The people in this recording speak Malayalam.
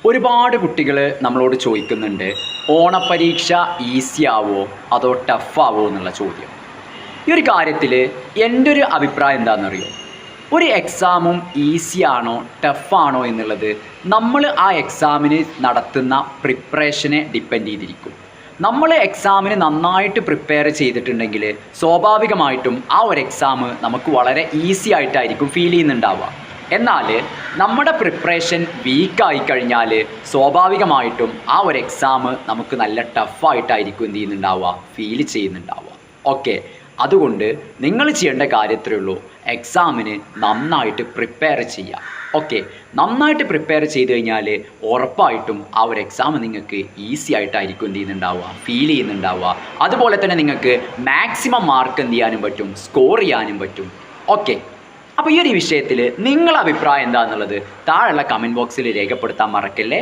ഒരുപാട് കുട്ടികൾ നമ്മളോട് ചോദിക്കുന്നുണ്ട്, ഓണപ്പരീക്ഷ ഈസി ആവോ അതോ ടഫാവോ എന്നുള്ള ചോദ്യം. ഈ ഒരു കാര്യത്തിൽ എൻ്റെ ഒരു അഭിപ്രായം എന്താണെന്നറിയോ? ഒരു എക്സാമും ഈസി ആണോ ടഫാണോ എന്നുള്ളത് നമ്മൾ ആ എക്സാമിന് നടത്തുന്ന പ്രിപ്പറേഷനെ ഡിപ്പെൻഡ് ചെയ്തിരിക്കും. നമ്മൾ എക്സാമിന് നന്നായിട്ട് പ്രിപ്പയർ ചെയ്തിട്ടുണ്ടെങ്കിൽ സ്വാഭാവികമായിട്ടും ആ ഒരു എക്സാം നമുക്ക് വളരെ ഈസി ആയിട്ടായിരിക്കും ഫീൽ ചെയ്യുന്നുണ്ടാവുക. എന്നാൽ നമ്മുടെ പ്രിപ്പറേഷൻ വീക്കായി കഴിഞ്ഞാൽ സ്വാഭാവികമായിട്ടും ആ ഒരു എക്സാം നമുക്ക് നല്ല ടഫായിട്ടായിരിക്കും എന്ത് ചെയ്യുന്നുണ്ടാവുക, ഫീൽ ചെയ്യുന്നുണ്ടാവുക. ഓക്കെ, അതുകൊണ്ട് നിങ്ങൾ ചെയ്യേണ്ട കാര്യത്രേ ഉള്ളൂ, എക്സാമിന് നന്നായിട്ട് പ്രിപ്പയർ ചെയ്യുക. ഓക്കെ, നന്നായിട്ട് പ്രിപ്പയർ ചെയ്ത് കഴിഞ്ഞാൽ ഉറപ്പായിട്ടും ആ ഒരു എക്സാം നിങ്ങൾക്ക് ഈസി ആയിട്ടായിരിക്കും എന്ത് ചെയ്യുന്നുണ്ടാവുക, ഫീൽ ചെയ്യുന്നുണ്ടാവുക. അതുപോലെ തന്നെ നിങ്ങൾക്ക് മാക്സിമം മാർക്ക് എന്ത് ചെയ്യാനും പറ്റും, സ്കോർ ചെയ്യാനും പറ്റും. ഓക്കെ, അപ്പോൾ ഈ ഒരു വിഷയത്തിൽ നിങ്ങളുടെ അഭിപ്രായം എന്താണെന്നുള്ളത് താഴെയുള്ള കമൻറ്റ് ബോക്സിൽ രേഖപ്പെടുത്താൻ മറക്കല്ലേ.